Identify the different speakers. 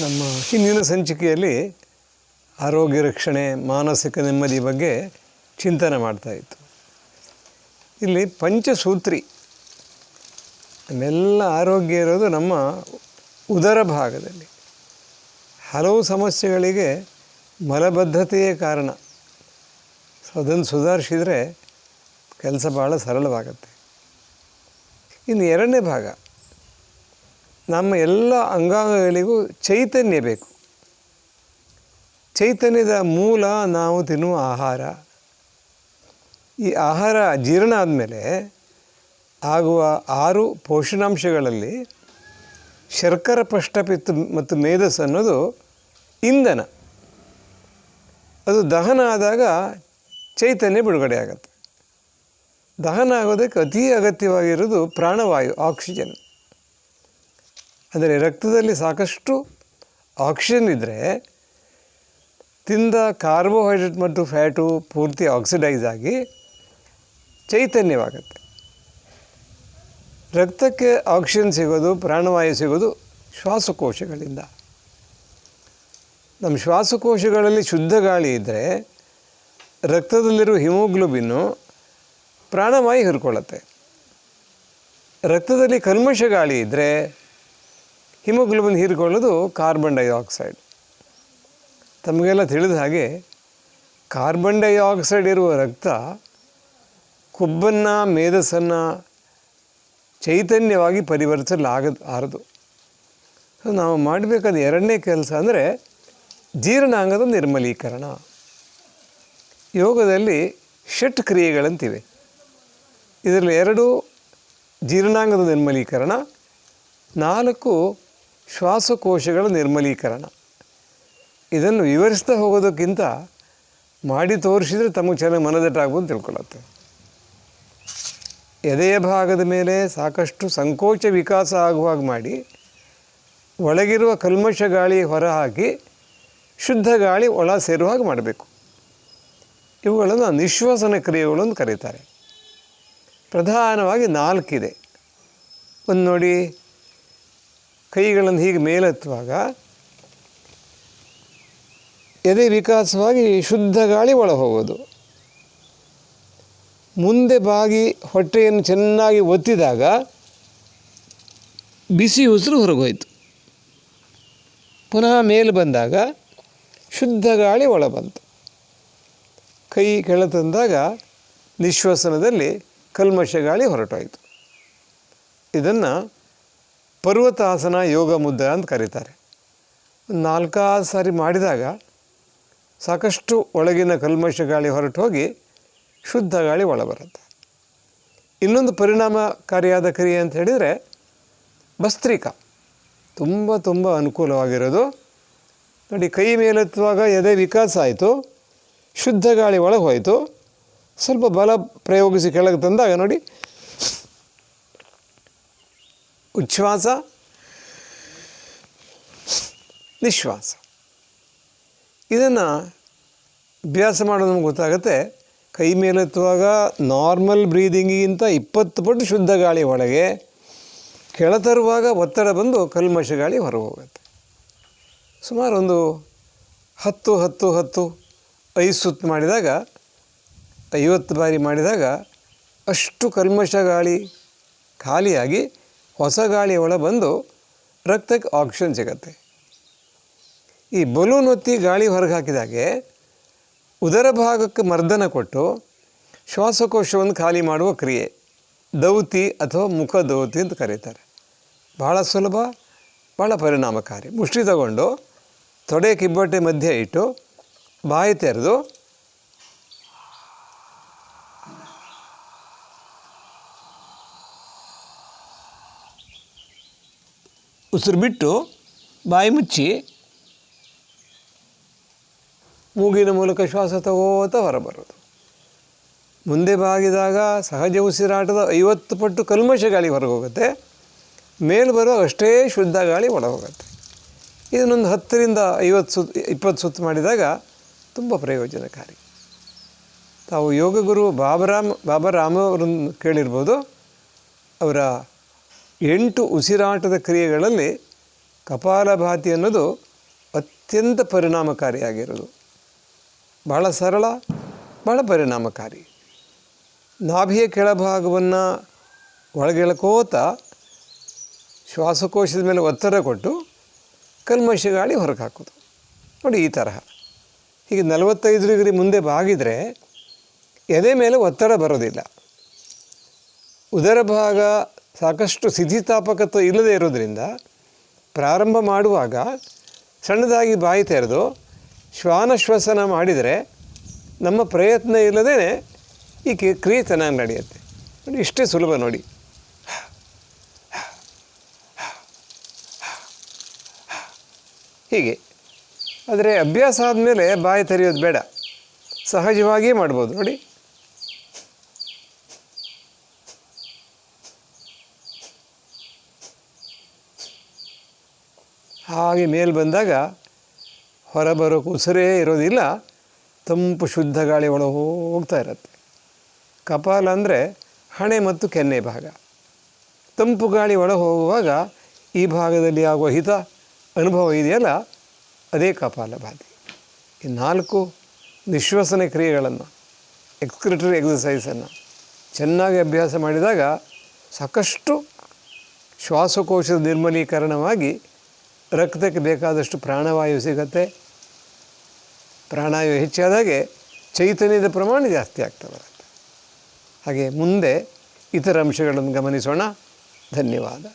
Speaker 1: ನಮ್ಮ ಹಿಂದಿನ ಸಂಚಿಕೆಯಲ್ಲಿ ಆರೋಗ್ಯ ರಕ್ಷಣೆ, ಮಾನಸಿಕ ನೆಮ್ಮದಿ ಬಗ್ಗೆ ಚಿಂತನೆ ಮಾಡ್ತಾಯಿತ್ತು. ಇಲ್ಲಿ ಪಂಚಸೂತ್ರಿ, ನಮ್ಮೆಲ್ಲ ಆರೋಗ್ಯ ಇರೋದು ನಮ್ಮ ಉದರ ಭಾಗದಲ್ಲಿ. ಹಲವು ಸಮಸ್ಯೆಗಳಿಗೆ ಮಲಬದ್ಧತೆಯೇ ಕಾರಣ. ಸೊ ಅದನ್ನು ಸುಧಾರಿಸಿದರೆ ಕೆಲಸ ಭಾಳ ಸರಳವಾಗುತ್ತೆ. ಇನ್ನು ಎರಡನೇ ಭಾಗ, ನಮ್ಮ ಎಲ್ಲ ಅಂಗಾಂಗಗಳಿಗೂ ಚೈತನ್ಯ ಬೇಕು. ಚೈತನ್ಯದ ಮೂಲ ನಾವು ತಿನ್ನುವ ಆಹಾರ. ಈ ಆಹಾರ ಜೀರ್ಣ ಆದಮೇಲೆ ಆಗುವ 6 ಪೋಷಣಾಂಶಗಳಲ್ಲಿ ಶರ್ಕರ, ಪಷ್ಟಪಿತ್ತ ಮತ್ತು ಮೇಧಸ್ಸು ಅನ್ನೋದು ಇಂಧನ. ಅದು ದಹನ ಆದಾಗ ಚೈತನ್ಯ ಬಿಡುಗಡೆ ಆಗುತ್ತೆ. ದಹನ ಆಗೋದಕ್ಕೆ ಅತೀ ಅಗತ್ಯವಾಗಿರೋದು ಪ್ರಾಣವಾಯು, ಆಕ್ಸಿಜನ್. ಅಂದರೆ ರಕ್ತದಲ್ಲಿ ಸಾಕಷ್ಟು ಆಕ್ಸಿಜನ್ ಇದ್ದರೆ ತಿಂದ ಕಾರ್ಬೋಹೈಡ್ರೇಟ್ ಮತ್ತು ಫ್ಯಾಟು ಪೂರ್ತಿ ಆಕ್ಸಿಡೈಸ್ ಆಗಿ ಚೈತನ್ಯವಾಗುತ್ತೆ. ರಕ್ತಕ್ಕೆ ಆಕ್ಸಿಜನ್ ಸಿಗೋದು, ಪ್ರಾಣವಾಯು ಸಿಗೋದು ಶ್ವಾಸಕೋಶಗಳಿಂದ. ನಮ್ಮ ಶ್ವಾಸಕೋಶಗಳಲ್ಲಿ ಶುದ್ಧ ಗಾಳಿ ಇದ್ದರೆ ರಕ್ತದಲ್ಲಿರುವ ಹಿಮೋಗ್ಲೋಬಿನ್ನು ಪ್ರಾಣವಾಯು ಹೀರ್ಕೊಳ್ಳುತ್ತೆ. ರಕ್ತದಲ್ಲಿ ಕಲ್ಮಶ ಗಾಳಿ ಇದ್ದರೆ ಹಿಮೋಗ್ಲೋಬಿನ್ ಹೀರಿಕೊಳ್ಳೋದು ಕಾರ್ಬನ್ ಡೈಆಕ್ಸೈಡ್. ತಮಗೆಲ್ಲ ತಿಳಿದ ಹಾಗೆ ಕಾರ್ಬನ್ ಡೈಆಕ್ಸೈಡ್ ಇರುವ ರಕ್ತ ಕೊಬ್ಬನ್ನು, ಮೇಧಸ್ಸನ್ನು ಚೈತನ್ಯವಾಗಿ ಪರಿವರ್ತಿಸಲಾರದು. ಸೊ ನಾವು ಮಾಡಬೇಕಾದ ಎರಡನೇ ಕೆಲಸ ಅಂದರೆ ಜೀರ್ಣಾಂಗದ ನಿರ್ಮಲೀಕರಣ. ಯೋಗದಲ್ಲಿ ಷಟ್ ಕ್ರಿಯೆಗಳಂತಿವೆ. ಇದರಲ್ಲಿ 2 ಜೀರ್ಣಾಂಗದ ನಿರ್ಮಲೀಕರಣ, 4 ಶ್ವಾಸಕೋಶಗಳ ನಿರ್ಮಲೀಕರಣ. ಇದನ್ನು ವಿವರಿಸ್ತಾ ಹೋಗೋದಕ್ಕಿಂತ ಮಾಡಿ ತೋರಿಸಿದರೆ ತಮಗೆ ಚೆನ್ನಾಗಿ ಮನದಟ್ಟಾಗ್ಬೋದು ಅಂತ ತಿಳ್ಕೊಳ್ಳುತ್ತೆ. ಎದೆಯ ಭಾಗದ ಮೇಲೆ ಸಾಕಷ್ಟು ಸಂಕೋಚ ವಿಕಾಸ ಆಗುವಾಗ ಮಾಡಿ ಒಳಗಿರುವ ಕಲ್ಮಶ ಗಾಳಿ ಹೊರಹಾಕಿ ಶುದ್ಧ ಗಾಳಿ ಒಳ ಸೇರುವ ಹಾಗೆ ಮಾಡಬೇಕು. ಇವುಗಳನ್ನು ನಿಶ್ವಾಸನ ಕ್ರಿಯೆಗಳು ಅಂತ ಕರೀತಾರೆ. ಪ್ರಧಾನವಾಗಿ 4 ಇದೆ. ಒಂದು ನೋಡಿ, ಕೈಗಳನ್ನು ಹೀಗೆ ಮೇಲೆತ್ತುವಾಗ ಎದೆ ವಿಕಾಸವಾಗಿ ಶುದ್ಧ ಗಾಳಿ ಒಳ ಹೋಗೋದು. ಮುಂದೆ ಬಾಗಿ ಹೊಟ್ಟೆಯನ್ನು ಚೆನ್ನಾಗಿ ಒತ್ತಿದಾಗ ಬಿಸಿ ಉಸಿರು ಹೊರಗೋಯ್ತು. ಪುನಃ ಮೇಲೆ ಬಂದಾಗ ಶುದ್ಧ ಗಾಳಿ ಒಳ ಬಂತು. ಕೈ ಕೆಳ ತಂದಾಗ ನಿಶ್ವಾಸನದಲ್ಲಿ ಕಲ್ಮಶ ಗಾಳಿ ಹೊರಟೋಯಿತು. ಇದನ್ನು ಪರ್ವತಾಸನ, ಯೋಗ ಮುದ್ರಾ ಅಂತ ಕರೀತಾರೆ. 4 ಸಾರಿ ಮಾಡಿದಾಗ ಸಾಕಷ್ಟು ಒಳಗಿನ ಕಲ್ಮಶ ಗಾಳಿ ಹೊರಟು ಹೋಗಿ ಶುದ್ಧ ಗಾಳಿ ಒಳ ಬರುತ್ತೆ. ಇನ್ನೊಂದು ಪರಿಣಾಮಕಾರಿಯಾದ ಕ್ರಿಯೆ ಅಂತ ಹೇಳಿದರೆ ಭಸ್ತ್ರಿಕಾ. ತುಂಬ ಅನುಕೂಲವಾಗಿರೋದು ನೋಡಿ. ಕೈ ಮೇಲೆತ್ತುವಾಗ ಎದೆ ವಿಕಾಸ ಆಯಿತು, ಶುದ್ಧ ಗಾಳಿ ಒಳಗೆ ಹೋಯಿತು. ಸ್ವಲ್ಪ ಬಲ ಪ್ರಯೋಗಿಸಿ ಕೆಳಗೆ ತಂದಾಗ ನೋಡಿ, ಉಚ್ಛ್ವಾಸ, ನಿಶ್ವಾಸ. ಇದನ್ನು ಅಭ್ಯಾಸ ಮಾಡೋದು ನಮ್ಗೆ ಗೊತ್ತಾಗುತ್ತೆ. ಕೈ ಮೇಲೆತ್ತುವಾಗ ನಾರ್ಮಲ್ ಬ್ರೀದಿಂಗಿಗಿಂತ 20 ಪಟ್ಟು ಶುದ್ಧ ಗಾಳಿ ಒಳಗೆ, ಕೆಳತರುವಾಗ ಒತ್ತಡ ಬಂದು ಕಲ್ಮಶ ಗಾಳಿ ಹೊರಗೆ ಹೋಗುತ್ತೆ. ಸುಮಾರು ಒಂದು 10 5 ಸುತ್ತು ಮಾಡಿದಾಗ, 50 ಬಾರಿ ಮಾಡಿದಾಗ ಅಷ್ಟು ಕಲ್ಮಶ ಗಾಳಿ ಖಾಲಿಯಾಗಿ ಹೊಸ ಗಾಳಿ ಒಳ ಬಂದು ರಕ್ತಕ್ಕೆ ಆಕ್ಸಿಜನ್ ಸಿಗತ್ತೆ. ಈ ಬಲೂನ್ ಒತ್ತಿ ಗಾಳಿ ಹೊರಗೆ ಹಾಕಿದಾಗೆ ಉದರ ಭಾಗಕ್ಕೆ ಮರ್ದನ ಕೊಟ್ಟು ಶ್ವಾಸಕೋಶವನ್ನು ಖಾಲಿ ಮಾಡುವ ಕ್ರಿಯೆ ದೌತಿ ಅಥವಾ ಮುಖ ದೌತಿ ಅಂತ ಕರೀತಾರೆ. ಭಾಳ ಸುಲಭ, ಭಾಳ ಪರಿಣಾಮಕಾರಿ. ಮುಷ್ಟಿ ತಗೊಂಡು ತೊಡೆ ಕಿಬ್ಬೊಟ್ಟೆ ಮಧ್ಯೆ ಇಟ್ಟು ಬಾಯಿ ತೆರೆದು ಉಸಿರು ಬಿಟ್ಟು ಬಾಯಿ ಮುಚ್ಚಿ ಮೂಗಿನ ಮೂಲಕ ಶ್ವಾಸ ತಗೋತಾ ಹೊರಬರೋದು. ಮುಂದೆ ಬಾಗಿದಾಗ ಸಹಜ ಉಸಿರಾಟದ 50 ಪಟ್ಟು ಕಲ್ಮಶ ಗಾಳಿ ಹೊರಗೆ ಹೋಗುತ್ತೆ. ಮೇಲೆ ಬರೋ ಅಷ್ಟೇ ಶುದ್ಧ ಗಾಳಿ ಒಳ ಹೋಗುತ್ತೆ. ಇದನ್ನೊಂದು 10 ರಿಂದ 20 ಸುತ್ತು ಮಾಡಿದಾಗ ತುಂಬ ಪ್ರಯೋಜನಕಾರಿ. ತಾವು ಯೋಗ ಗುರು ಬಾಬಾ ರಾಮ್ ಅವರನ್ನು ಕೇಳಿರ್ಬೋದು. ಅವರ 8 ಉಸಿರಾಟದ ಕ್ರಿಯೆಗಳಲ್ಲಿ ಕಪಾಲಭಾತಿ ಅನ್ನೋದು ಅತ್ಯಂತ ಪರಿಣಾಮಕಾರಿಯಾಗಿರೋದು. ಬಹಳ ಸರಳ, ಬಹಳ ಪರಿಣಾಮಕಾರಿ. ನಾಭಿಯ ಕೆಳಭಾಗವನ್ನು ಒಳಗೆಳ್ಕೋತ ಶ್ವಾಸಕೋಶದ ಮೇಲೆ ಒತ್ತಡ ಕೊಟ್ಟು ಕಲ್ಮಶ ಗಾಳಿ ಹೊರಗೆ ಹಾಕೋದು. ನೋಡಿ, ಈ ತರಹ ಹೀಗೆ 45 ಡಿಗ್ರಿ ಮುಂದೆ ಬಾಗಿದರೆ ಎದೆ ಮೇಲೆ ಒತ್ತಡ ಬರೋದಿಲ್ಲ. ಉದರ ಭಾಗ ಸಾಕಷ್ಟು ಸ್ಥಿತಿಸ್ಥಾಪಕತ್ವ ಇಲ್ಲದೆ ಇರೋದರಿಂದ ಪ್ರಾರಂಭ ಮಾಡುವಾಗ ಸಣ್ಣದಾಗಿ ಬಾಯಿ ತೆರೆದು ಶ್ವಾನಶ್ವಸನ ಮಾಡಿದರೆ ನಮ್ಮ ಪ್ರಯತ್ನ ಇಲ್ಲದೇ ಈ ಕ್ರಿಯೆ ಚೆನ್ನಾಗಿ ನಡೆಯುತ್ತೆ. ನೋಡಿ, ಇಷ್ಟೇ ಸುಲಭ ನೋಡಿ. ಹೀಗೆ ಆದರೆ ಅಭ್ಯಾಸ ಆದಮೇಲೆ ಬಾಯಿ ತೆರೆಯೋದು ಬೇಡ, ಸಹಜವಾಗಿಯೇ ಮಾಡ್ಬೋದು. ನೋಡಿ, ಹಾಗೆ ಮೇಲೆ ಬಂದಾಗ ಹೊರಬರೋಕೆ ಉಸಿರೇ ಇರೋದಿಲ್ಲ, ತಂಪು ಶುದ್ಧ ಗಾಳಿ ಒಳಗೆ ಹೋಗ್ತಾ ಇರುತ್ತೆ. ಕಪಾಲ ಅಂದರೆ ಹಣೆ ಮತ್ತು ಕೆನ್ನೆ ಭಾಗ. ತಂಪು ಗಾಳಿ ಒಳಗೆ ಹೋಗುವಾಗ ಈ ಭಾಗದಲ್ಲಿ ಆಗುವ ಹಿತ ಅನುಭವ ಇದೆಯಲ್ಲ, ಅದೇ ಕಪಾಲ ಭಾತಿ. ಈ 4 ನಿಶ್ವಸನ ಕ್ರಿಯೆಗಳನ್ನು, ಎಕ್ಸ್ಕ್ರಿಟರಿ ಎಕ್ಸಸೈಸನ್ನು ಚೆನ್ನಾಗಿ ಅಭ್ಯಾಸ ಮಾಡಿದಾಗ ಸಾಕಷ್ಟು ಶ್ವಾಸಕೋಶದ ನಿರ್ಮಲೀಕರಣವಾಗಿ ರಕ್ತಕ್ಕೆ ಬೇಕಾದಷ್ಟು ಪ್ರಾಣವಾಯು ಸಿಗತ್ತೆ. ಪ್ರಾಣಾಯು ಹೆಚ್ಚಾದಾಗೆ ಚೈತನ್ಯದ ಪ್ರಮಾಣ ಜಾಸ್ತಿ ಆಗ್ತಾ ಬರುತ್ತೆ. ಹಾಗೆ ಮುಂದೆ ಇತರ ಅಂಶಗಳನ್ನು ಗಮನಿಸೋಣ. ಧನ್ಯವಾದ.